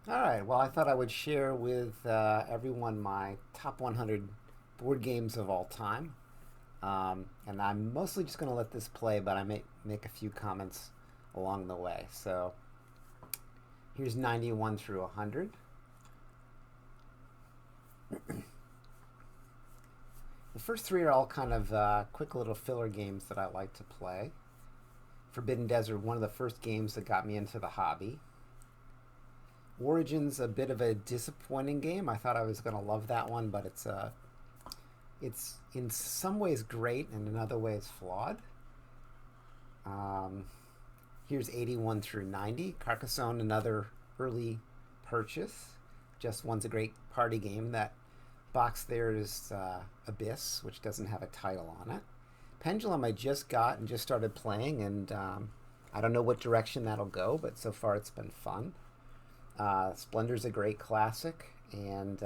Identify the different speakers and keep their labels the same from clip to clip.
Speaker 1: All right. Well, I thought I would share with everyone my top 100 board games of all time. And I'm mostly just going to let this play, but I may make a few comments along the way. So here's 91 through 100. The first three are all kind of quick little filler games that I like to play. Forbidden Desert, one of the first games that got me into the hobby. Origins, a bit of a disappointing game. I thought I was going to love that one, but it's in some ways great and in other ways flawed. Um, Here's 81 through 90. Carcassonne, another early purchase. Just one's a great party game. That box there is Abyss, which doesn't have a title on it. Pendulum, I just got and just started playing, and I don't know what direction that'll go, but so far it's been fun. Splendor's a great classic, and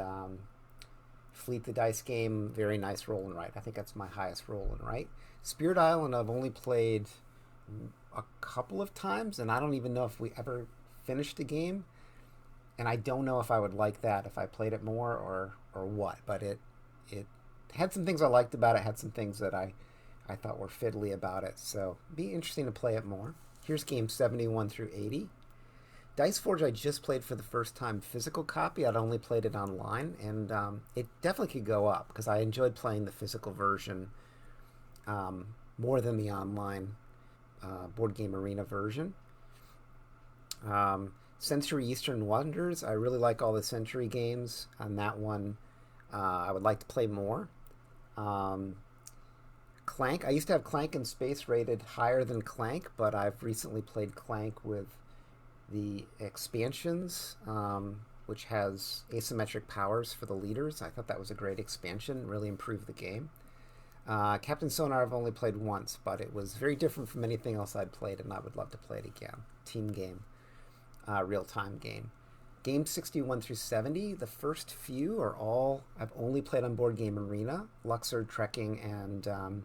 Speaker 1: Fleet the Dice game, very nice roll and write. I think that's my highest roll and write. Spirit Island, I've only played a couple of times, and I don't even know if we ever finished the game. And I don't know if I would like that if I played it more or what. But it had some things I liked about it. Had some things that I thought were fiddly about it. So it'd be interesting to play it more. Here's game 71 through 80. Dice Forge, I just played for the first time physical copy. I'd only played it online, and it definitely could go up because I enjoyed playing the physical version more than the online board game arena version. Century Eastern Wonders, I really like all the Century games. On that one, I would like to play more. Um, Clank, I used to have Clank and Space rated higher than Clank, but I've recently played Clank with the expansions, which has asymmetric powers for the leaders. I thought that was a great expansion, really improved the game. Captain Sonar I've only played once, but it was very different from anything else I'd played, and I would love to play it again. Team game, real time game. Game 61 through 70, the first few are all I've only played on Board Game Arena. Luxor, Trekking, and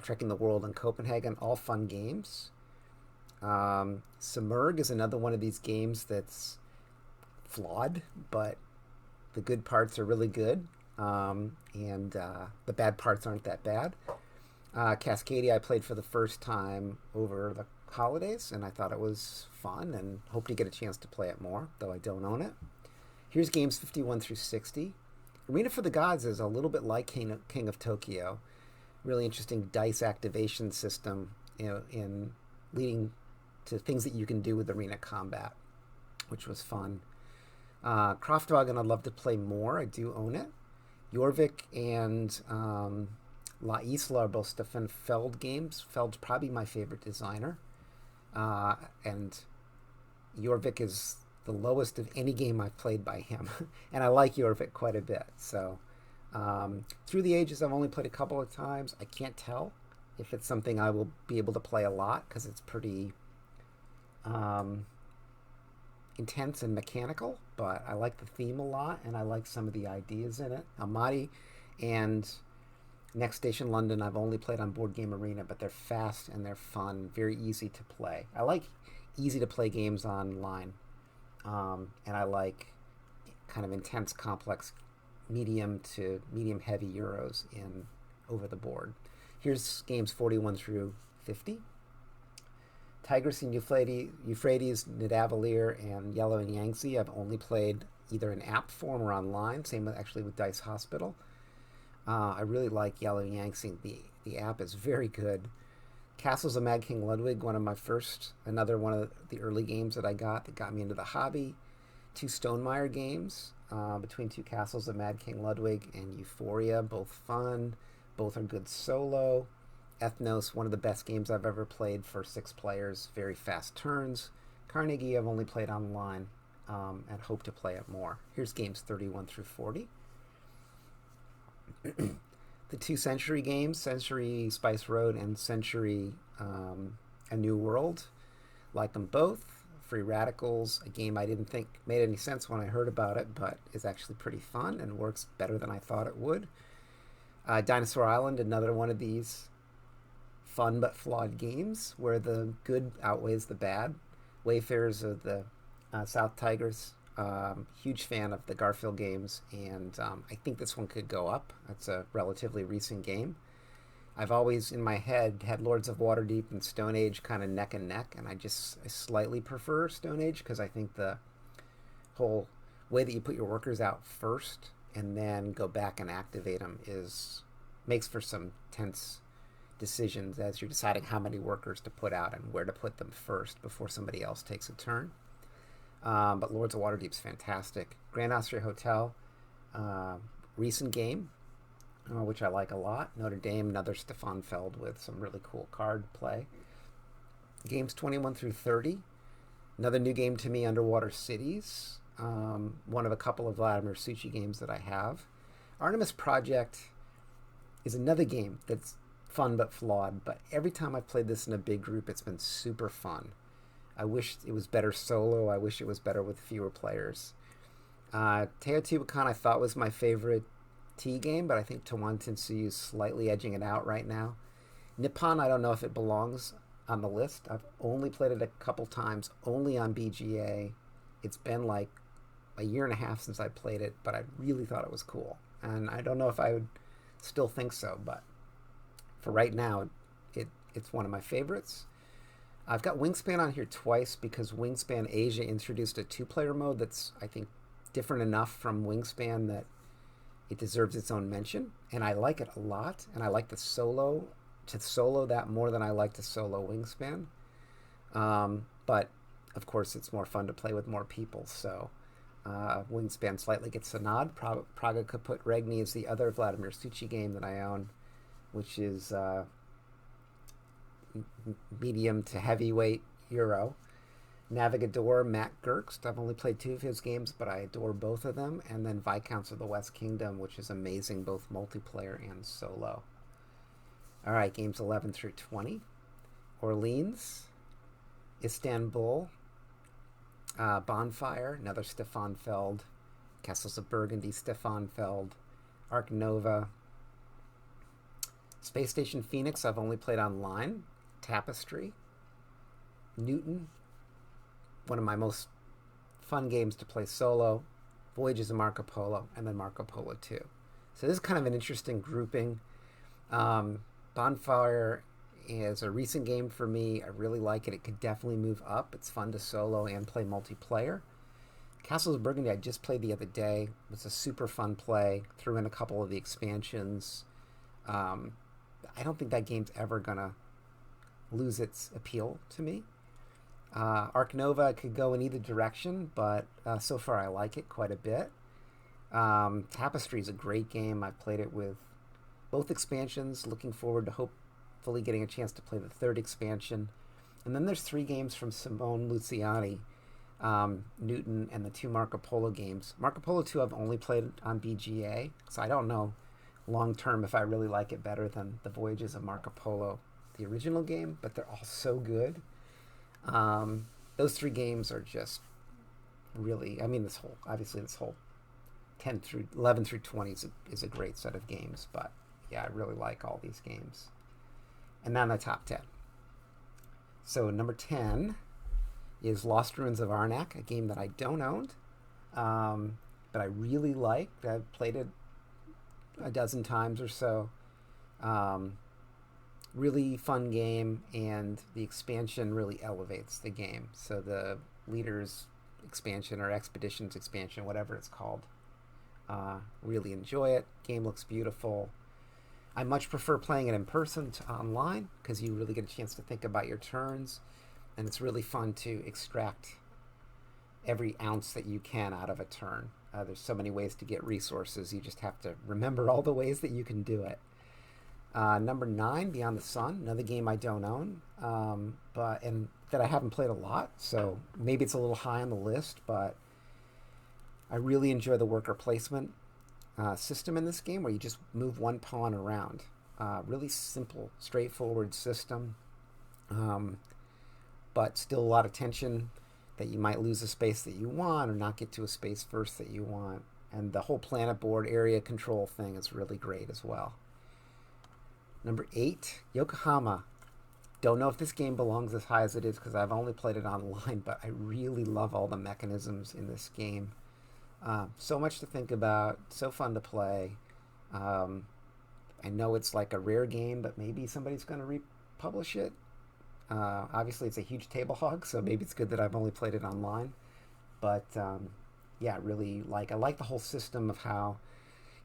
Speaker 1: Trekking the World in Copenhagen, all fun games. Submerg is another one of these games that's flawed, but the good parts are really good, and the bad parts aren't that bad. Cascadia, I played for the first time over the holidays, and I thought it was fun and hope to get a chance to play it more, though I don't own it. Here's games 51 through 60. Arena for the Gods is a little bit like King of Tokyo. Really interesting dice activation system, in leading to things that you can do with arena combat, which was fun. Kraftwagen, I'd love to play more. I do own it. Jorvik and La Isla are both Stefan Feld games. Feld's probably my favorite designer. And Jorvik is the lowest of any game I've played by him. And I like Jorvik quite a bit. So, Through the Ages, I've only played a couple of times. I can't tell if it's something I will be able to play a lot because it's pretty um, intense and mechanical, but I like the theme a lot and I like some of the ideas in it. Almaty and Next Station London, I've only played on Board Game Arena, but they're fast and they're fun, very easy to play. I like easy to play games online, and I like kind of intense, complex, medium to medium heavy Euros in over the board. Here's games 41 through 50. Tigris and Euphrates, Nidavellir, and Yellow and Yangtze I've only played either in app form or online. Same with, actually with Dice Hospital. I really like Yellow and Yangtze. The app is very good. Castles of Mad King Ludwig, one of my first, another one of the early games that I got that got me into the hobby. Two Stonemaier games, between two Castles of Mad King Ludwig and Euphoria, both fun. Both are good solo. Ethnos, one of the best games I've ever played for 6 players. Very fast turns. Carnegie, I've only played online, and hope to play it more. Here's games 31 through 40. The two Century games, Century Spice Road and Century A New World. Like them both. Free Radicals, a game I didn't think made any sense when I heard about it, but is actually pretty fun and works better than I thought it would. Dinosaur Island, another one of these fun but flawed games where the good outweighs the bad. Wayfarers are the South Tigers. Huge fan of the Garfield games, and I think this one could go up. It's a relatively recent game. I've always, in my head, had Lords of Waterdeep and Stone Age kind of neck and neck, and I slightly prefer Stone Age because I think the whole way that you put your workers out first and then go back and activate them is makes for some tense decisions as you're deciding how many workers to put out and where to put them first before somebody else takes a turn. But Lords of Waterdeep's fantastic. Grand Austria Hotel, recent game, which I like a lot. Notre Dame, another Stefan Feld with some really cool card play. Games 21 through 30. Another new game to me, Underwater Cities. One of a couple of Vladimir Suchy games that I have. Artemis Project is another game that's fun but flawed, but every time I've played this in a big group, it's been super fun. I wish it was better solo. I wish it was better with fewer players. Teotihuacan I thought was my favorite T game, but I think Tawantinsuyu is slightly edging it out right now. Nippon, I don't know if it belongs on the list. I've only played it a couple times, only on BGA. It's been like a year and a half since I played it, but I really thought it was cool. And I don't know if I would still think so, but for right now, it's one of my favorites. I've got Wingspan on here twice because Wingspan Asia introduced a two-player mode that's, I think, different enough from Wingspan that it deserves its own mention. And I like it a lot, and I like to solo that more than I like to solo Wingspan. But, of course, it's more fun to play with more people, so Wingspan slightly gets a nod. Praga Kaput Regni is the other Vladimir Suchy game that I own, which is medium to heavyweight Euro. Navigador, Matt Gerkst. I've only played 2 of his games, but I adore both of them. And then Viscounts of the West Kingdom, which is amazing, both multiplayer and solo. All right, games 11 through 20. Orleans, Istanbul, Bonfire, another Stefan Feld. Castles of Burgundy, Stefan Feld. Ark Nova. Space Station Phoenix, I've only played online. Tapestry. Newton, one of my most fun games to play solo. Voyages of Marco Polo, and then Marco Polo 2. So this is kind of an interesting grouping. Bonfire is a recent game for me. I really like it. It could definitely move up. It's fun to solo and play multiplayer. Castles of Burgundy I just played the other day. It was a super fun play. Threw in a couple of the expansions. I don't think that game's ever going to lose its appeal to me. Ark Nova could go in either direction, but so far I like it quite a bit. Tapestry is a great game. I've played it with both expansions. Looking forward to hopefully getting a chance to play the third expansion. And then there's 3 games from Simone Luciani, Newton, and the 2 Marco Polo games. Marco Polo 2 I've only played on BGA, so I don't know long term if I really like it better than the Voyages of Marco Polo, the original game, but they're all so good. Those 3 games are just really, I mean, this whole 11 through 20 is a great set of games, but yeah, I really like all these games. And now the top 10. So number 10 is Lost Ruins of Arnak, a game that I don't own, but I really like. I've played it a dozen times or so. Really fun game, and the expansion really elevates the game. So the Leaders expansion or Expeditions expansion, whatever it's called, really enjoy it. Game looks beautiful. I much prefer playing it in person to online because you really get a chance to think about your turns, and it's really fun to extract every ounce that you can out of a turn. There's so many ways to get resources. You just have to remember all the ways that you can do it. Number 9, Beyond the Sun, another game I don't own, but that I haven't played a lot, so maybe it's a little high on the list, but I really enjoy the worker placement system in this game where you just move one pawn around. Really simple, straightforward system, but still a lot of tension that you might lose a space that you want or not get to a space first that you want. And the whole planet board area control thing is really great as well. Number 8, Yokohama. don't know if this game belongs as high as it is because I've only played it online, but I really love all the mechanisms in this game. So much to think about, so fun to play. Um, I know it's like a rare game, but maybe somebody's going to republish it. Obviously, it's a huge table hog, so maybe it's good that I've only played it online. But yeah, really I like the whole system of how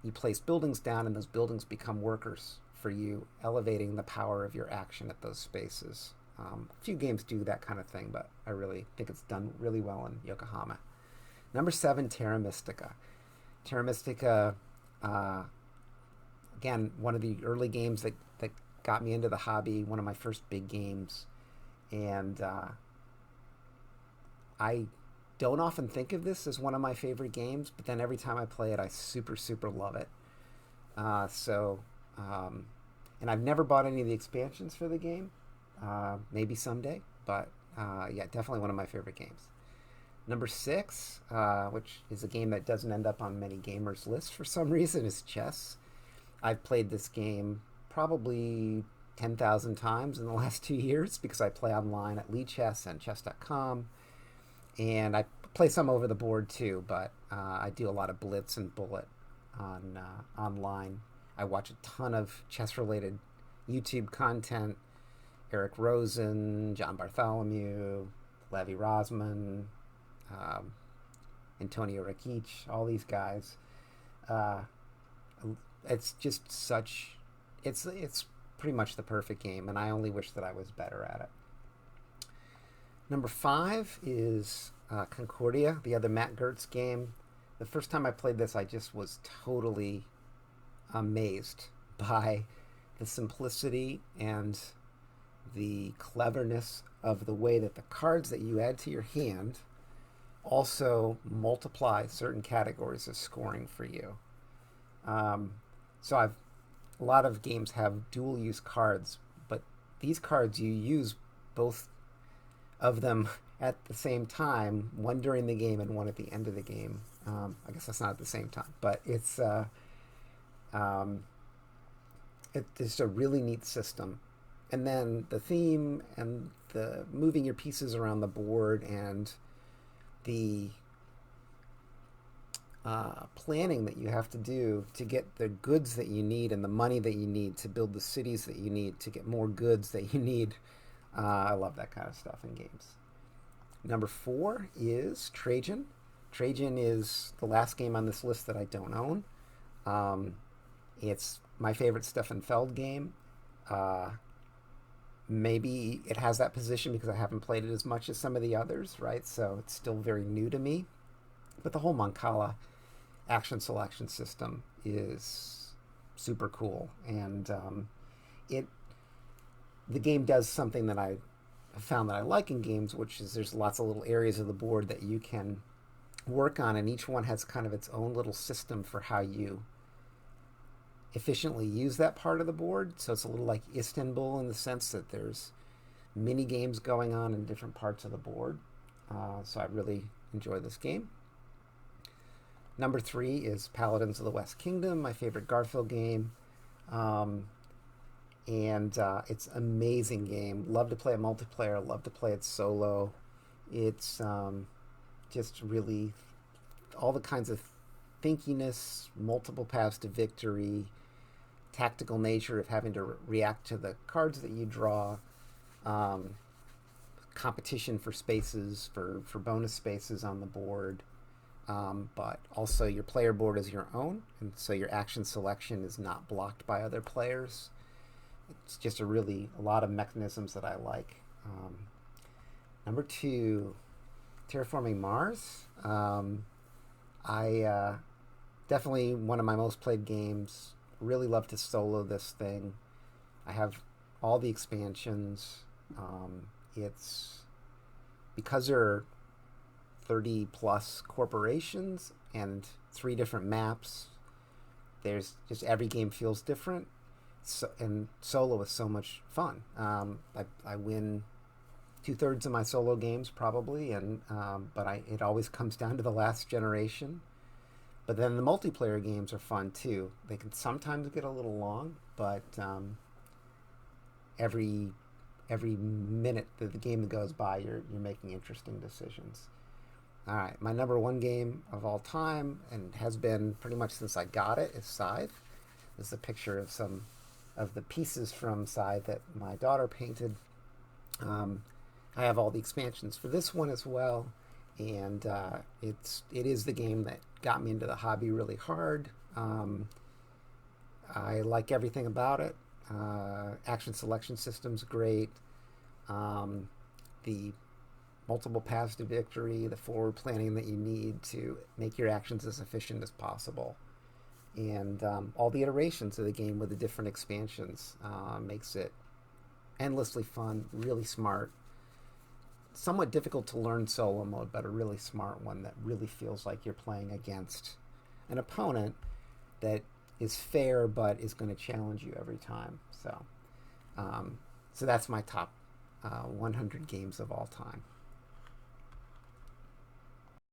Speaker 1: you place buildings down and those buildings become workers for you, elevating the power of your action at those spaces. A few games do that kind of thing, but I really think it's done really well in Yokohama. Number 7, Terra Mystica. Terra Mystica, uh, again, one of the early games that got me into the hobby, one of my first big games. And I don't often think of this as one of my favorite games, but then every time I play it, I super, super love it. So, and I've never bought any of the expansions for the game. Maybe someday, but yeah, definitely one of my favorite games. Number 6, which is a game that doesn't end up on many gamers' lists for some reason, is chess. I've played this game probably 10,000 times in the last 2 years because I play online at Lichess and chess.com. And I play some over the board too, but I do a lot of Blitz and Bullet on online. I watch a ton of chess-related YouTube content. Eric Rosen, John Bartholomew, Levi Rosman, um, Antonio Rakic, all these guys. Uh, it's just such. It's pretty much the perfect game, and I only wish that I was better at it. Number 5 is Concordia, the other Matt Gertz game. The first time I played this, I just was totally amazed by the simplicity and the cleverness of the way that the cards that you add to your hand also multiply certain categories of scoring for you. Um, so a lot of games have dual use cards, but these cards you use both of them at the same time, one during the game and one at the end of the game. I guess that's not at the same time, but um, it's a really neat system. And then the theme and the moving your pieces around the board and the planning that you have to do to get the goods that you need and the money that you need to build the cities that you need to get more goods that you need. I love that kind of stuff in games. Number 4 is Trajan. Trajan is the last game on this list that I don't own. It's my favorite Stefan Feld game. Maybe it has that position because I haven't played it as much as some of the others, right? So it's still very new to me. But the whole Mancala action selection system is super cool, and it the game does something that I have found that I like in games, which is there's lots of little areas of the board that you can work on, and each one has kind of its own little system for how you efficiently use that part of the board. So it's a little like Istanbul in the sense that there's mini games going on in different parts of the board. So I really enjoy this game. Number 3 is Paladins of the West Kingdom, my favorite Garfield game. And it's an amazing game. Love to play it multiplayer, love to play it solo. It's just really all the kinds of thinkiness, multiple paths to victory, tactical nature of having to react to the cards that you draw, competition for spaces, for bonus spaces on the board. But also your player board is your own, and so your action selection is not blocked by other players. It's just a lot of mechanisms that I like. Number 2, Terraforming Mars. I definitely one of my most played games. Really love to solo this thing. I have all the expansions. It's because there are 30 plus corporations and 3 different maps. There's just every game feels different. So, and solo is so much fun. I win 2/3 of my solo games probably, and but it always comes down to the last generation. But then the multiplayer games are fun too. They can sometimes get a little long, but every every minute that the game goes by, you're making interesting decisions. All right, my number one game of all time, and has been pretty much since I got it, is Scythe. This is a picture of some of the pieces from Scythe that my daughter painted. I have all the expansions for this one as well, and it is the game that got me into the hobby really hard. I like everything about it. Action selection system's great. The multiple paths to victory, the forward planning that you need to make your actions as efficient as possible, and all the iterations of the game with the different expansions makes it endlessly fun, really smart, somewhat difficult to learn solo mode, but a really smart one that really feels like you're playing against an opponent that is fair but is going to challenge you every time. So that's my top 100 games of all time.